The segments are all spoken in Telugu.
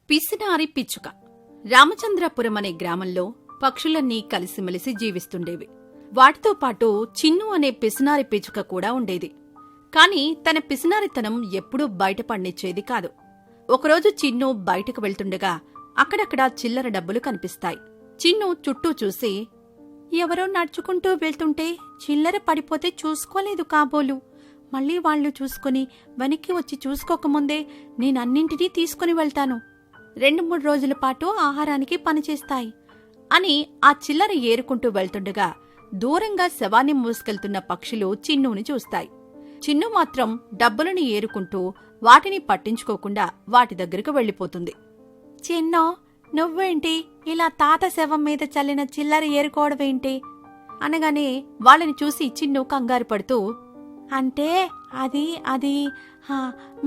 పిసినారి పిచ్చుక. రామచంద్రపురం అనే గ్రామంలో పక్షులన్నీ కలిసిమెలిసి జీవిస్తుండేవి. వాటితో పాటు చిన్ను అనే పిసినారి పిచ్చుక కూడా ఉండేది. కాని తన పిసినారితనం ఎప్పుడూ బయటపడినిచ్చేది కాదు. ఒకరోజు చిన్ను బయటకు వెళ్తుండగా అక్కడక్కడా చిల్లర డబ్బులు కనిపిస్తాయి. చిన్ను చుట్టూ చూసి, ఎవరో నడుచుకుంటూ వెళ్తుంటే చిల్లర పడిపోతే చూసుకోలేదు కాబోలు. మళ్లీ వాళ్లు చూసుకుని వెనక్కి వచ్చి చూసుకోకముందే నేనన్నింటినీ తీసుకుని వెళ్తాను. 2-3 రోజుల పాటు ఆహారానికి పనిచేస్తాయి అని ఆ చిల్లర ఏరుకుంటూ వెళ్తుండగా దూరంగా శవాన్ని మోసుకెళ్తున్న పక్షులు చిన్నుని చూస్తాయి. చిన్ను మాత్రం డబ్బులను ఏరుకుంటూ వాటిని పట్టించుకోకుండా వాటి దగ్గరకు వెళ్లిపోతుంది. చిన్నో, నువ్వేంటి ఇలా తాత శవం మీద చల్లిన చిల్లర ఏరుకోవడమేంటి అనగానే వాళ్ళని చూసి చిన్ను కంగారు పడుతూ, అంటే అది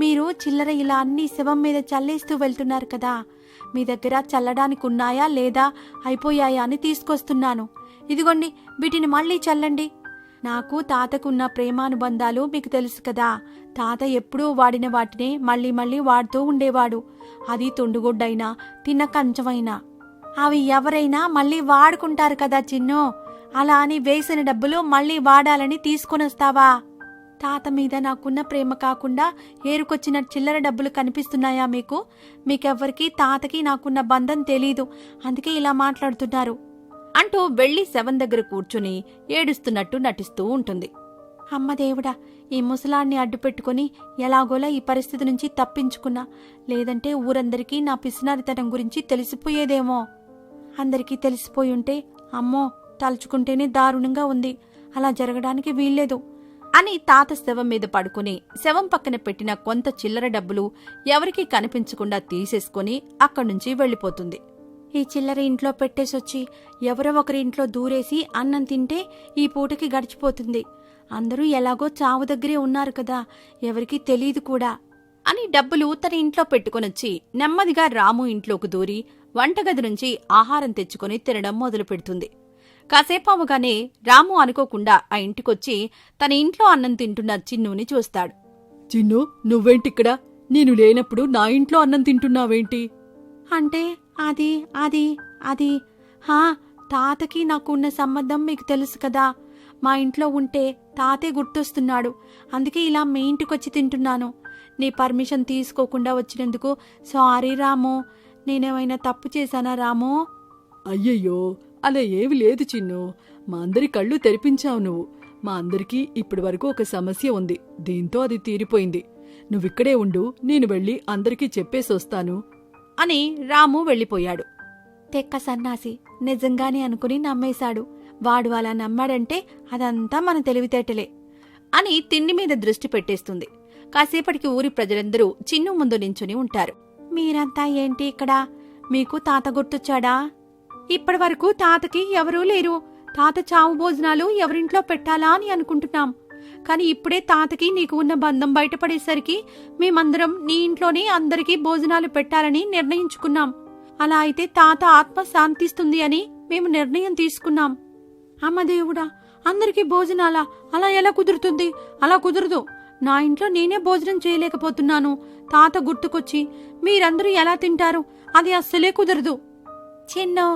మీరు చిల్లర ఇలా అన్ని శవం మీద చల్లేస్తూ వెళ్తున్నారు కదా, మీ దగ్గర చల్లడానికి ఉన్నాయా లేదా అయిపోయాయా అని తీసుకొస్తున్నాను. ఇదిగోండి, వీటిని మళ్లీ చల్లండి. నాకు తాతకున్న ప్రేమానుబంధాలు మీకు తెలుసు కదా. తాత ఎప్పుడూ వాడిన వాటినే మళ్లీ మళ్లీ వాడుతూ ఉండేవాడు. అది తుండుగుడ్డైనా తిన్న కంచమైనా అవి ఎవరైనా మళ్లీ వాడుకుంటారు కదా చిన్ను. అలా అని వేసిన డబ్బులు మళ్లీ వాడాలని తీసుకొనొస్తావా? తాత మీద నాకున్న ప్రేమ కాకుండా ఏరుకొచ్చిన చిల్లర డబ్బులు కనిపిస్తున్నాయా మీకు? మీకెవ్వరికీ తాతకి నాకున్న బంధం తెలీదు, అందుకే ఇలా మాట్లాడుతున్నారు అంటూ వెళ్లి శవం దగ్గర కూర్చుని ఏడుస్తున్నట్టు నటిస్తూ ఉంటుంది. అమ్మదేవుడా, ఈ ముసలాన్ని అడ్డుపెట్టుకుని ఎలాగోలా ఈ పరిస్థితి నుంచి తప్పించుకున్నా, లేదంటే ఊరందరికీ నా పిసినారితనం గురించి తెలిసిపోయేదేమో. అందరికీ తెలిసిపోయుంటే అమ్మో, తలుచుకుంటేనే దారుణంగా ఉంది. అలా జరగడానికి వీల్లేదు అని తాత శవం మీద పడుకుని శవం పక్కన పెట్టిన కొంత చిల్లర డబ్బులు ఎవరికీ కనిపించకుండా తీసేసుకుని అక్కడ్నుంచి వెళ్లిపోతుంది. ఈ చిల్లర ఇంట్లో పెట్టేసొచ్చి ఎవరో ఒకరి ఇంట్లో దూరేసి అన్నం తింటే ఈ పూటకి గడిచిపోతుంది. అందరూ ఎలాగో చావు దగ్గరే ఉన్నారు కదా, ఎవరికీ తెలీదు కూడా అని డబ్బులు తన ఇంట్లో పెట్టుకొనొచ్చి నెమ్మదిగా రాము ఇంట్లోకి దూరి వంటగది నుంచి ఆహారం తెచ్చుకుని తినడం మొదలు పెడుతుంది. కాసేపవగానే రాము అనుకోకుండా ఆ ఇంటికొచ్చి తన ఇంట్లో అన్నం తింటున్న చిన్నుని చూస్తాడు. చిన్ను, నువ్వేంటిక్కడ? నేను లేనప్పుడు నా ఇంట్లో అన్నం తింటున్నావేంటి? అంటే అది తాతకి నాకున్న సంబంధం మీకు తెలుసు కదా. మా ఇంట్లో ఉంటే తాతే గుర్తొస్తున్నాడు, అందుకే ఇలా మీ ఇంటికొచ్చి తింటున్నాను. నీ పర్మిషన్ తీసుకోకుండా వచ్చినందుకు సారీ రాము. నేనేమైనా తప్పు చేశానా రాము? అయ్యయ్యో, అలా ఏవి లేదు చిన్ను. మా అందరి కళ్ళు తెరిపించావు నువ్వు. మా అందరికీ ఇప్పటి వరకు ఒక సమస్య ఉంది, దీంతో అది తీరిపోయింది. నువ్విక్కడే ఉండు, నేను వెళ్ళి అందరికీ చెప్పేసొస్తాను అని రాము వెళ్లిపోయాడు. తెక్క సన్నాసి నిజంగానే అనుకుని నమ్మేశాడు. వాడు అలా నమ్మాడంటే అదంతా మన తెలివితేటలే అని తిండి మీద దృష్టి పెట్టేస్తుంది. కాసేపటికి ఊరి ప్రజలందరూ చిన్ను ముందు నించుని ఉంటారు. మీరంతా ఏంటి ఇక్కడ? మీకు తాత గుర్తొచ్చాడా? ఇప్పటి వరకు తాతకి ఎవరూ లేరు. తాత చావు భోజనాలు ఎవరింట్లో పెట్టాలా అని అనుకుంటున్నాం. కాని ఇప్పుడే తాతకి నీకు ఉన్న బంధం బయటపడేసరికి మేమందరం నీ ఇంట్లోనే అందరికీ భోజనాలు పెట్టాలని నిర్ణయించుకున్నాం. అలా అయితే తాత ఆత్మ శాంతిస్తుంది అని మేము నిర్ణయం తీసుకున్నాం. అమ్మదేవుడా, అందరికీ భోజనాలా? అలా ఎలా కుదురుతుంది? అలా కుదరదు. నా ఇంట్లో నేనే భోజనం చేయలేకపోతున్నాను. తాత గుర్తుకొచ్చి మీరందరూ ఎలా తింటారు? అది అస్సలే కుదరదు. చిన్నో,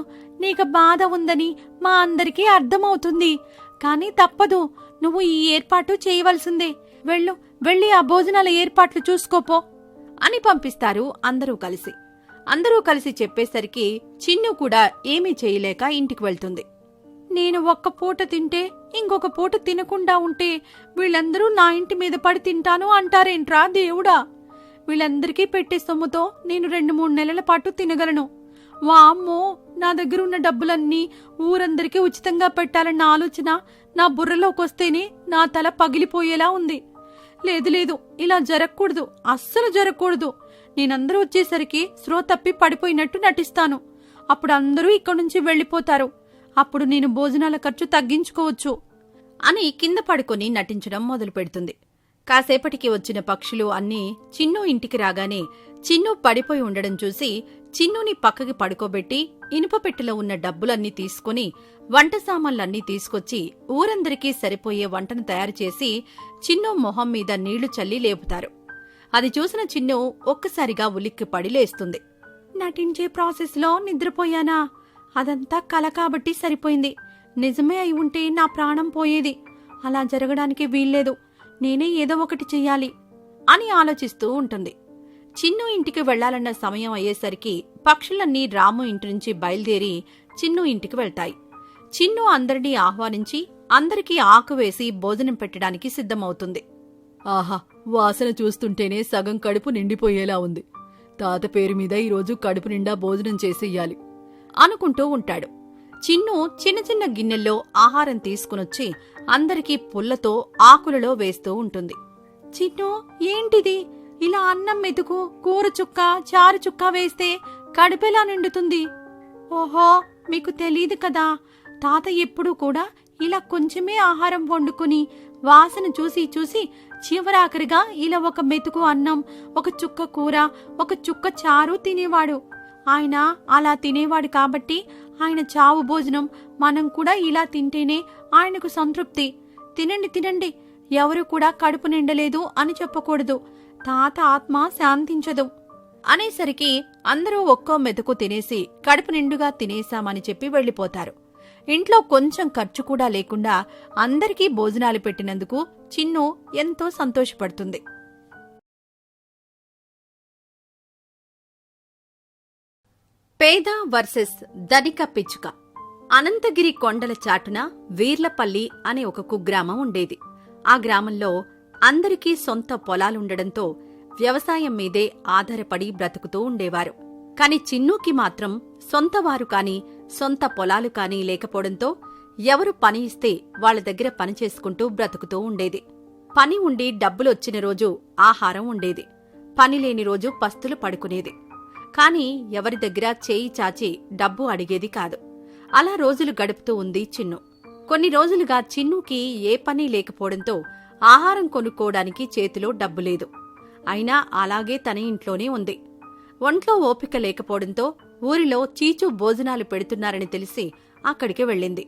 నీకు బాధ ఉందని మా అందరికీ అర్థమవుతుంది. కాని తప్పదు, నువ్వు ఈ ఏర్పాటు చేయవలసిందే. వెళ్ళి ఆ భోజనాల ఏర్పాట్లు చూసుకోపో అని పంపిస్తారు అందరూ కలిసి చెప్పేసరికి చిన్ను కూడా ఏమీ చేయలేక ఇంటికి వెళ్తుంది. నేను ఒక్క పూట తింటే ఇంకొక పూట తినకుండా ఉంటే వీళ్ళందరూ నా ఇంటి మీద పడి తింటాను అంటారేంట్రా దేవుడా? వీళ్ళందరికీ పెట్టే సొమ్ముతో నేను 2-3 నెలల పాటు తినగలను. వామ్మో, నా దగ్గరున్న డబ్బులన్నీ ఊరందరికీ ఉచితంగా పెట్టాలన్న ఆలోచన నా బుర్రలోకొస్తేనే నా తల పగిలిపోయేలా ఉంది. లేదు, ఇలా జరగకూడదు, అస్సలు జరగకూడదు. నేనందరూ వచ్చేసరికి స్పృహ తప్పి పడిపోయినట్టు నటిస్తాను. అప్పుడు అందరూ ఇక్కడ్నుంచి వెళ్లిపోతారు. అప్పుడు నేను భోజనాల ఖర్చు తగ్గించుకోవచ్చు అని కింద పడుకొని నటించడం మొదలు పెడుతుంది. కాసేపటికి వచ్చిన పక్షులు అన్నీ చిన్ను ఇంటికి రాగానే చిన్ను పడిపోయి ఉండడం చూసి చిన్నుని పక్కకి పడుకోబెట్టి ఇనుప పెట్టెలో ఉన్న డబ్బులన్నీ తీసుకుని వంట సామాన్లన్నీ తీసుకొచ్చి ఊరందరికీ సరిపోయే వంటను తయారుచేసి చిన్ను మొహం మీద నీళ్లు చల్లి లేపుతారు. అది చూసిన చిన్ను ఒక్కసారిగా ఉలిక్కిపడి లేస్తుంది. నటించే ప్రాసెస్లో నిద్రపోయానా? అదంతా కల కాబట్టి సరిపోయింది. నిజమే అయి ఉంటే నా ప్రాణం పోయేది. అలా జరగడానికి వీల్లేదు. నేనే ఏదో ఒకటి చెయ్యాలి అని ఆలోచిస్తూ ఉంటుంది. చిన్ను ఇంటికి వెళ్లాలన్న సమయం అయ్యేసరికి పక్షులన్నీ రాము ఇంటి నుంచి బయలుదేరి చిన్ను ఇంటికి వెళ్తాయి. చిన్ను అందరినీ ఆహ్వానించి అందరికీ ఆకు వేసి భోజనం పెట్టడానికి సిద్ధమవుతుంది. ఆహా, వాసన చూస్తుంటేనే సగం కడుపు నిండిపోయేలా ఉంది. తాత పేరు మీద ఈరోజు కడుపు నిండా భోజనం చేసెయ్యాలి అనుకుంటూ ఉంటాడు. చిన్ను చిన్న చిన్న గిన్నెల్లో ఆహారం తీసుకునొచ్చి అందరికీ పుల్లతో ఆకులలో వేస్తూ ఉంటుంది. చిన్ను, ఏంటిది? ఇలా అన్నం మెతుకు, కూర చుక్క, చారు చుక్క వేస్తే కడుపెలా నిండుతుంది? ఓహో, మీకు తెలీదు కదా, తాత ఎప్పుడూ కూడా ఇలా కొంచెమే ఆహారం వండుకుని వాసన చూసి చూసి చివరాఖరిగా ఇలా ఒక మెతుకు అన్నం, ఒక చుక్క కూర, ఒక చుక్క చారు తినేవాడు. ఆయన అలా తినేవాడు కాబట్టి ఆయన చావు భోజనం మనం కూడా ఇలా తింటేనే ఆయనకు సంతృప్తి. తినండి తినండి, ఎవరు కూడా కడుపు నిండలేదు అని చెప్పకూడదు. తాత ఆత్మ శాంతించదు అనేసరికి అందరూ ఒక్కో మెతుకు తినేసి కడుపు నిండుగా తినేశామని చెప్పి వెళ్లిపోతారు. ఇంట్లో కొంచెం ఖర్చు కూడా లేకుండా అందరికీ భోజనాలు పెట్టినందుకు చిన్ను ఎంతో సంతోషపడుతుంది. పేద వర్సెస్ ధనిక పిచ్చుక. అనంతగిరి కొండల చాటున వీర్లపల్లి అనే ఒక కుగ్రామం ఉండేది. ఆ గ్రామంలో అందరికీ సొంత పొలాలుండడంతో వ్యవసాయం మీదే ఆధారపడి బ్రతుకుతూ ఉండేవారు. కాని చిన్నూకి మాత్రం సొంతవారు కాని సొంత పొలాలు కాని లేకపోవడంతో ఎవరు పని ఇస్తే వాళ్ల దగ్గర పని చేసుకుంటూ బ్రతుకుతూ ఉండేది. పని ఉండి డబ్బులొచ్చిన రోజు ఆహారం ఉండేది, పని లేని రోజు పస్తులు పడుకునేది. కాని ఎవరి దగ్గర చేయి చాచి డబ్బు అడిగేది కాదు. అలా రోజులు గడుపుతూ ఉంది చిన్ను. కొన్ని రోజులుగా చిన్నుకి ఏ పని లేకపోవడంతో ఆహారం కొనుక్కోవడానికి చేతిలో డబ్బు లేదు. అయినా అలాగే తన ఇంట్లోనే ఉంది. ఒంట్లో ఓపిక లేకపోవడంతో ఊరిలో చీచు భోజనాలు పెడుతున్నారని తెలిసి అక్కడికి వెళ్ళింది.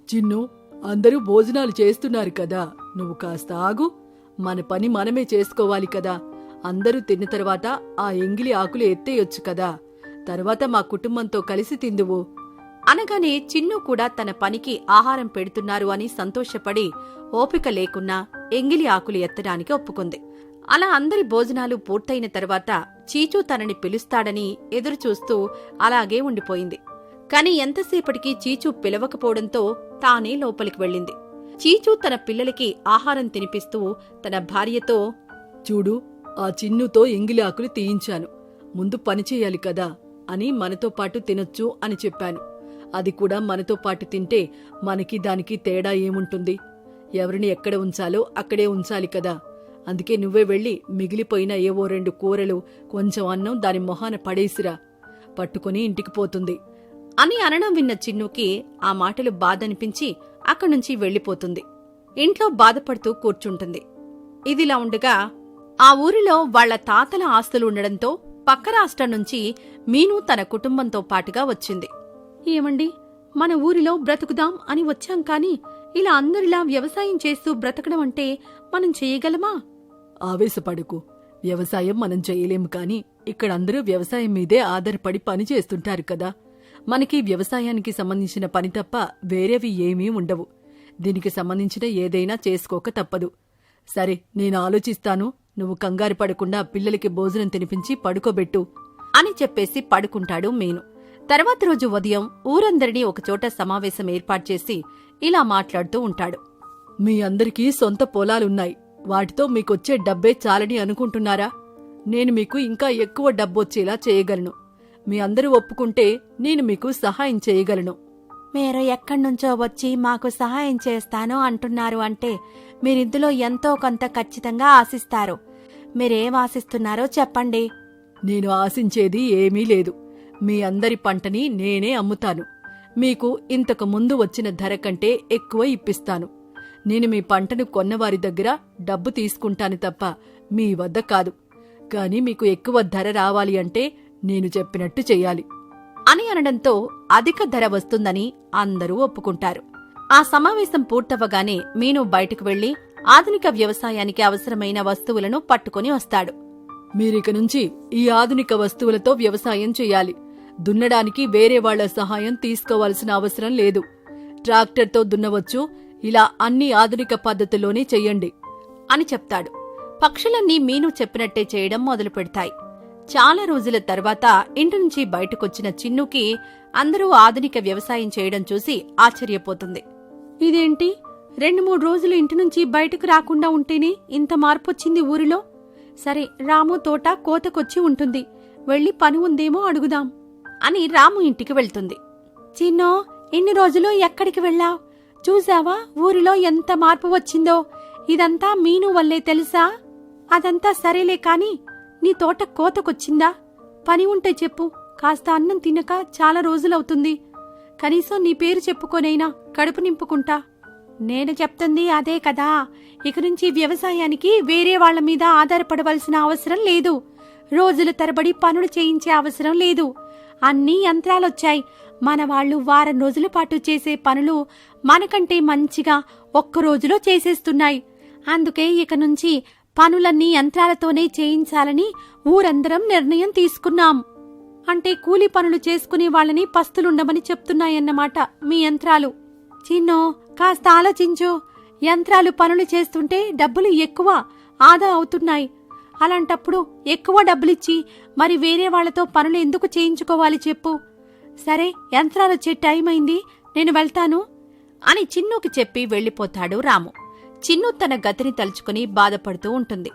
చిన్ను, అందరూ భోజనాలు చేస్తున్నారు కదా, నువ్వు కాస్త ఆగు. మన పని మనమే చేసుకోవాలి కదా. అందరూ తిన్న తర్వాత ఆ ఎంగిలి ఆకులు ఎత్తేయొచ్చు కదా. తర్వాత మా కుటుంబంతో కలిసి తిందువు అనగానే చిన్ను కూడా తన పనికి ఆహారం పెడుతున్నారు అని సంతోషపడి ఓపిక లేకున్నా ఎంగిలి ఆకులు ఎత్తడానికి ఒప్పుకుంది. అలా అందరి భోజనాలు పూర్తయిన తర్వాత చీచూ తనని పిలుస్తాడని ఎదురుచూస్తూ అలాగే ఉండిపోయింది. కాని ఎంతసేపటికి చీచూ పిలవకపోవడంతో తానే లోపలికి వెళ్ళింది. చీచూ తన పిల్లలకి ఆహారం తినిపిస్తూ తన భార్యతో, చూడు, ఆ చిన్నుతో ఎంగిలి ఆకులు తీయించాను. ముందు పనిచేయాలి కదా అని మనతో పాటు తినొచ్చు అని చెప్పాను. అది కూడా మనతో పాటు తింటే మనకి దానికి తేడా ఏముంటుంది? ఎవరిని ఎక్కడ ఉంచాలో అక్కడే ఉంచాలి కదా. అందుకే నువ్వే వెళ్ళి మిగిలిపోయిన ఏవో 2 కూరలు, కొంచెం అన్నం దాని మొహాన పడేసిరా, పట్టుకుని ఇంటికి పోతుంది అని అనడం విన్న చిన్నుకి ఆ మాటలు బాధనిపించి అక్కడ్నుంచి వెళ్లిపోతుంది. ఇంట్లో బాధపడుతూ కూర్చుంటుంది. ఇదిలా ఉండగా ఆ ఊరిలో వాళ్ల తాతల ఆస్తులు ఉండడంతో పక్క రాష్ట్రం నుంచి మీను తన కుటుంబంతో పాటుగా వచ్చింది. ఏమండి, మన ఊరిలో బ్రతుకుదాం అని వచ్చాం కాని ఇలా అందరిలా వ్యవసాయం చేస్తూ బ్రతకడం అంటే మనం చేయగలమా? ఆవేశపడకు. వ్యవసాయం మనం చేయలేము కాని ఇక్కడ అందరూ వ్యవసాయం మీదే ఆధారపడి పని చేస్తుంటారు కదా. మనకి వ్యవసాయానికి సంబంధించిన పని తప్ప వేరేవి ఏమీ ఉండవు. దీనికి సంబంధించిన ఏదైనా చేసుకోక తప్పదు. సరే, నేను ఆలోచిస్తాను. నువ్వు కంగారు పడకుండా పిల్లలకి భోజనం తినిపించి పడుకోబెట్టు అని చెప్పేసి పడుకుంటాడు మీను. తర్వాత రోజు ఉదయం ఊరందరినీ ఒకచోట సమావేశం ఏర్పాటు చేసి ఇలా మాట్లాడుతూ ఉంటాడు. మీ అందరికీ సొంత పొలాలున్నాయి. వాటితో మీకొచ్చే డబ్బే చాలని అనుకుంటున్నారా? నేను మీకు ఇంకా ఎక్కువ డబ్బొచ్చేలా చేయగలను. మీ అందరూ ఒప్పుకుంటే నేను మీకు సహాయం చేయగలను. మీరు ఎక్కడ్నుంచో వచ్చి మాకు సహాయం చేస్తాను అంటున్నారు అంటే మీరిందులో ఎంతో కొంత ఖచ్చితంగా ఆశిస్తారు. మీరేం ఆశిస్తున్నారో చెప్పండి. నేను ఆశించేది ఏమీ లేదు. మీ అందరి పంటని నేనే అమ్ముతాను. మీకు ఇంతకు ముందు వచ్చిన ధర కంటే ఎక్కువ ఇప్పిస్తాను. నేను మీ పంటను కొన్నవారి దగ్గర డబ్బు తీసుకుంటాను తప్ప మీ వద్ద కాదు. కాని మీకు ఎక్కువ ధర రావాలి అంటే నేను చెప్పినట్టు చెయ్యాలి అని అనడంతో అధిక ధర వస్తుందని అందరూ ఒప్పుకుంటారు. ఆ సమావేశం పూర్తవగానే మీను బయటకు వెళ్లి ఆధునిక వ్యవసాయానికి అవసరమైన వస్తువులను పట్టుకుని వస్తాడు. మీరిక నుంచి ఈ ఆధునిక వస్తువులతో వ్యవసాయం చేయాలి. దున్నడానికి వేరే వాళ్ల సహాయం తీసుకోవాల్సిన అవసరం లేదు. ట్రాక్టర్తో దున్నవచ్చు. ఇలా అన్ని ఆధునిక పద్ధతుల్లోనే చెయ్యండి అని చెప్తాడు. పక్షులన్నీ మీను చెప్పినట్టే చేయడం మొదలు పెడతాయి. చాలా రోజుల తర్వాత ఇంటి నుంచి బయటకొచ్చిన చిన్నుకి అందరూ ఆధునిక వ్యవసాయం చేయడం చూసి ఆశ్చర్యపోతుంది. ఇదేంటి 2-3 రోజులు ఇంటి నుంచి బయటకు రాకుండా ఉంటేనే ఇంత మార్పొచ్చింది ఊరిలో. సరే, రాము తోట కోతకొచ్చి ఉంటుంది, వెళ్లి పని ఉందేమో అడుగుదాం అని రాము ఇంటికి వెళ్తుంది. చిన్నో, ఇన్ని రోజులు ఎక్కడికి వెళ్ళావ్? చూసావా ఊరిలో ఎంత మార్పు వచ్చిందో? ఇదంతా మీను వల్లే తెలుసా? అదంతా సరేలే కాని నీ తోట కోతకొచ్చిందా? పని ఉంటే చెప్పు, కాస్త అన్నం తినక చాలా రోజులవుతుంది. కనీసం నీ పేరు చెప్పుకోనైనా కడుపు నింపుకుంటా. నేను చెప్తుంది అదే కదా. ఇక నుంచి వ్యవసాయానికి వేరే వాళ్ల మీద ఆధారపడవలసిన అవసరం లేదు. రోజుల తరబడి పనులు చేయించే అవసరం లేదు. అన్ని యంత్రాలొచ్చాయి. మన వాళ్ళు వారం రోజుల పాటు చేసే పనులు మనకంటే మంచిగా ఒక్క రోజులో చేసేస్తున్నాయి. అందుకే ఇక నుంచి పనులన్నీ యంత్రాలతోనే చేయించాలని ఊరందరం నిర్ణయం తీసుకున్నాం. అంటే కూలి పనులు చేసుకునే వాళ్ళని పస్తులుండమని చెప్తున్నాయన్నమాట మీ యంత్రాలు. చిన్నో, కాస్త ఆలోచించు. యంత్రాలు పనులు చేస్తుంటే డబ్బులు ఎక్కువ ఆదా అవుతున్నాయి. అలాంటప్పుడు ఎక్కువ డబ్బులిచ్చి మరి వేరే వాళ్లతో పనులు ఎందుకు చేయించుకోవాలి చెప్పు? సరే, యంత్రాలొచ్చే టైం అయింది, నేను వెళ్తాను అని చిన్నుకి చెప్పి వెళ్లిపోతాడు రాము. చిన్ను తన గతిని తలుచుకుని బాధపడుతూ ఉంటుంది.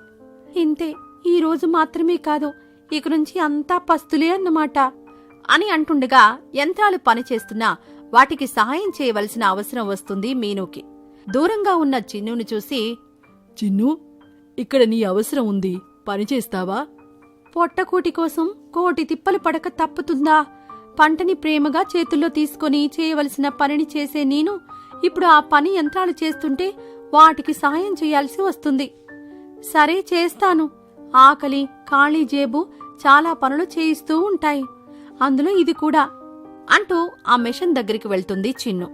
ఇంతే, ఈ రోజు మాత్రమే కాదు, ఇక నుంచి అంతా పస్తులే అన్నమాట అని అంటుండగా యంత్రాలు పనిచేస్తున్నా వాటికి సహాయం చేయవలసిన అవసరం వస్తుంది మీనుకి. దూరంగా ఉన్న చిన్నును చూసి, చిన్ను, ఇక్కడ నీ అవసరం ఉంది, పనిచేస్తావా? పొట్టకూటి కోసం కోటి తిప్పలు పడక తప్పుతుందా? పంటని ప్రేమగా చేతుల్లో తీసుకొని చేయవలసిన పనిని చేసే నేను ఇప్పుడు ఆ పని యంత్రాలు చేస్తుంటే వాటికి సహాయం చేయాల్సి వస్తుంది. సరే, చేస్తాను. ఆకలి, ఖాళీ జేబు చాలా పనులు చేయిస్తూ ఉంటాయి, అందులో ఇది కూడా అంటూ ఆ మెషిన్ దగ్గరికి వెళ్తుంది చిన్ను.